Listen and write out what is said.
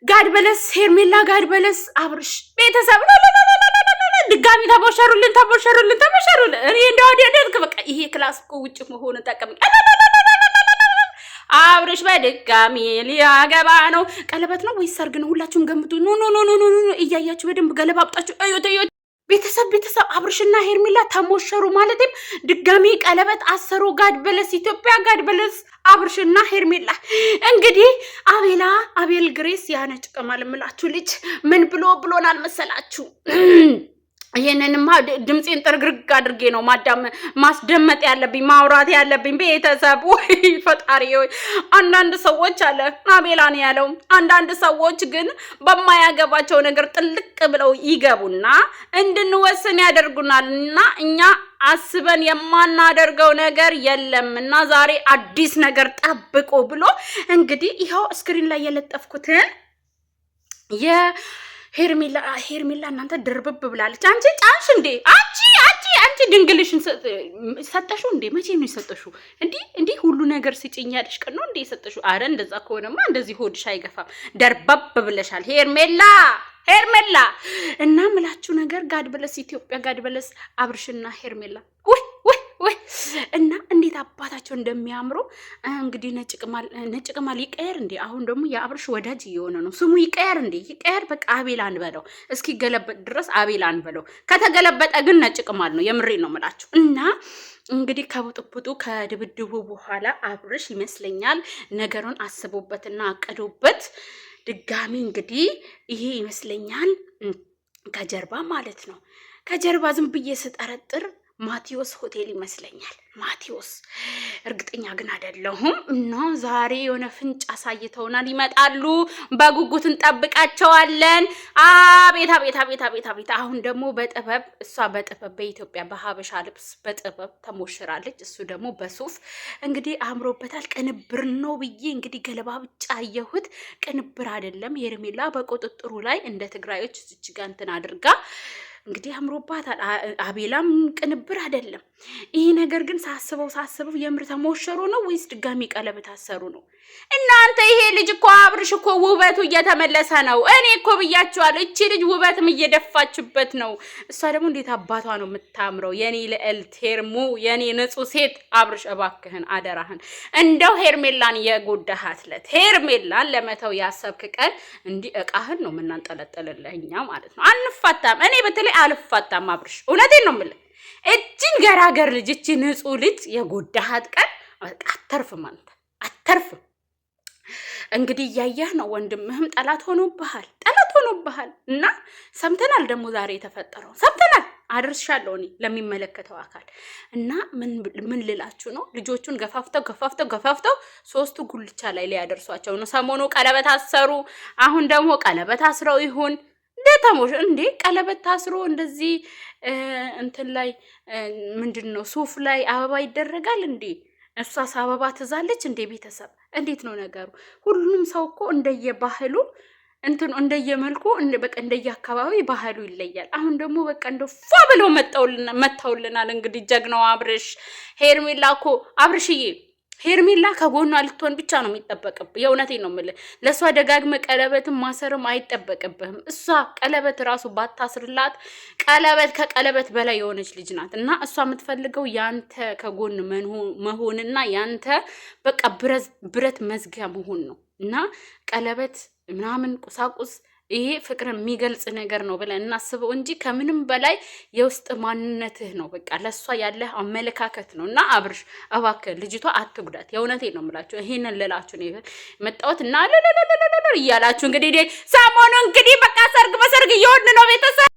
ጋድ በለስ ሄርሜላ ጋድ በለስ አብርሽ ቤተሰብ ድጋሚ ተቦሸሩልን እኔ እንደው በቃ ይሄ ክላስ እኮ ውጭ መሆኑን ጠቀም አብርሽ በድጋሚ ሊያገባ ነው። ቀለበት ነው ወይስ ሰርግ ነው? ሁላችሁም ገምቱ። ኖ እያያችሁ በደንብ ገለባብጣችሁ እዩት። ቤተሰብ አብርሽና ሄርሜላ ተሞሸሩ ማለትም ድጋሚ ቀለበት አሰሩ። ጋድ በለስ ኢትዮጵያ ጋድ በለስ አብርሽና ሄርሜላ። እንግዲህ አቤል ግሬስ ያነጭ ቀማል ምላችሁ ልጅ ምን ብሎናል መሰላችሁ? ይሄንንማ ድምጼን ጥርግርግ አድርጌ ነው ማስደመጥ ያለብኝ ማውራት ያለብኝ። ቤተሰብ ወይ ፈጣሪ ወይ አንዳንድ ሰዎች አለ አቤላን ያለው አንዳንድ ሰዎች ግን በማያገባቸው ነገር ጥልቅ ብለው ይገቡና እንድንወስን ያደርጉናልና እኛ አስበን የማናደርገው ነገር የለምና ዛሬ አዲስ ነገር ጠብቁ ብሎ እንግዲህ ይሄው ስክሪን ላይ የለጠፍኩትን ሄርሜላ እናንተ ድርብብ ብላለች። አንቺ ጫንሽ እንዴ? አንቺ ድንግልሽን ሰጠሽው እንዴ? መቼ ነው የሰጠሽው? እንዲህ ሁሉ ነገር ሲጭኛልሽ ቀን ነው እንዴ የሰጠሽው? አረ እንደዛ ከሆነማ እንደዚህ ሆድሽ አይገፋም። ደርበብ ብለሻል ሄርሜላ እና ምላችሁ ነገር ጋድ በለስ ኢትዮጵያ ጋድ በለስ አብርሽና ሄርሜላ ወይ እና እንዴት አባታቸው እንደሚያምሩ እንግዲህ ነጭ ቅማል ይቀየር እንዴ? አሁን ደግሞ የአብርሽ ወዳጅ እየሆነ ነው። ስሙ ይቀየር እንዴ? ይቀየር በቃ አቤል አንበለው። እስኪ ገለበጥ ድረስ አቤል አንበለው። ከተገለበጠ ግን ነጭ ቅማል ነው። የምሬ ነው የምላችሁ። እና እንግዲህ ከቡጥቡጡ ከድብድቡ በኋላ አብርሽ ይመስለኛል ነገሩን አስቦበትና አቀዶበት ድጋሚ እንግዲህ ይሄ ይመስለኛል ከጀርባ ማለት ነው። ከጀርባ ዝም ብዬ ስጠረጥር ማቴዎስ ሆቴል ይመስለኛል። ማቴዎስ እርግጠኛ ግን አይደለሁም። እና ዛሬ የሆነ ፍንጭ አሳይተውናል። ይመጣሉ። በጉጉት እንጠብቃቸዋለን። አቤት። አሁን ደግሞ እሷ በጥበብ በኢትዮጵያ በሀበሻ ልብስ በጥበብ ተሞሽራለች። እሱ ደግሞ በሱፍ እንግዲህ አምሮበታል። ቅንብር ነው ብዬ እንግዲህ ገለባ ብቻ አየሁት። ቅንብር አይደለም። ሄርሜላ በቁጥጥሩ ላይ እንደ ትግራዮች እዚች ጋር እንትን አድርጋ እንግዲህ አምሮባታል። አቤላም ቅንብር አይደለም። ይሄ ነገር ግን ሳስበው የምር ተሞሸሩ ነው ወይስ ድጋሚ ቀለበት አሰሩ ነው? እናንተ ይሄ ልጅ እኮ አብርሽ እኮ ውበቱ እየተመለሰ ነው። እኔ እኮ ብያችኋለሁ። እቺ ልጅ ውበትም እየደፋችበት ነው። እሷ ደግሞ እንዴት አባቷ ነው የምታምረው። የኔ ልዕልት ሄርሙ፣ የኔ ንጹህ ሴት አብርሽ እባክህን አደራህን፣ እንደው ሄርሜላን የጎዳሃትለት ሄርሜላን ለመተው ያሰብክ ቀን እንዲህ እቃህን ነው የምናንጠለጥልልህ እኛ ማለት ነው። አንፋታም። እኔ በተለይ አልፋታም አብርሽ፣ እውነቴን ነው የምልህ። እቺን ገራገር ልጅ እቺ ንጹህ ልጅ የጎዳሃት ቀን አተርፍም፣ አንተ አተርፍም። እንግዲህ እያየህ ነው። ወንድምህም ጠላት ሆኖብሃል እና ሰምተናል። ደግሞ ዛሬ የተፈጠረው ሰምተናል። አድርሻለሁ እኔ ለሚመለከተው አካል እና ምን ልላችሁ ነው? ልጆቹን ገፋፍተው ሶስቱ ጉልቻ ላይ ሊያደርሷቸው ነው። ሰሞኑ ቀለበት አሰሩ። አሁን ደግሞ ቀለበት አስረው ይሁን እንዴ ቀለበት ታስሮ እንደዚህ እንትን ላይ ምንድነው ሱፍ ላይ አበባ ይደረጋል እንዴ? እሷስ አበባ ትዛለች እንዴ? ቤተሰብ እንዴት ነው ነገሩ? ሁሉም ሰው እኮ እንደየባህሉ እንደየመልኩ በቃ እንደየአካባቢ ባህሉ ይለያል። አሁን ደግሞ በቃ እንደው ፏ ብለው መጣውልናል። እንግዲህ ጀግናው አብርሽ ሄርሜላ እኮ አብርሽዬ ሄርሜላ ከጎኗ ልትሆን ብቻ ነው የሚጠበቅብህ። የእውነቴን ነው የምልህ። ለእሷ ደጋግመህ ቀለበትም ማሰርም አይጠበቅብህም። እሷ ቀለበት ራሱ ባታስርላት ቀለበት ከቀለበት በላይ የሆነች ልጅ ናት እና እሷ የምትፈልገው ያንተ ከጎን መሆንና ያንተ በቃ ብረት መዝጊያ መሆን ነው እና ቀለበት ምናምን ቁሳቁስ ይሄ ፍቅርን የሚገልጽ ነገር ነው ብለን እናስበው እንጂ ከምንም በላይ የውስጥ ማንነትህ ነው። በቃ ለሷ ያለህ አመለካከት ነው። እና አብርሽ እባክህ ልጅቷ አትጉዳት። የእውነቴን ነው የምላችሁ። ይሄንን ልላችሁ ነው የመጣሁት እና እያላችሁ እንግዲህ ሰሞኑ እንግዲህ በቃ ሰርግ በሰርግ እየሆን ነው ቤተሰብ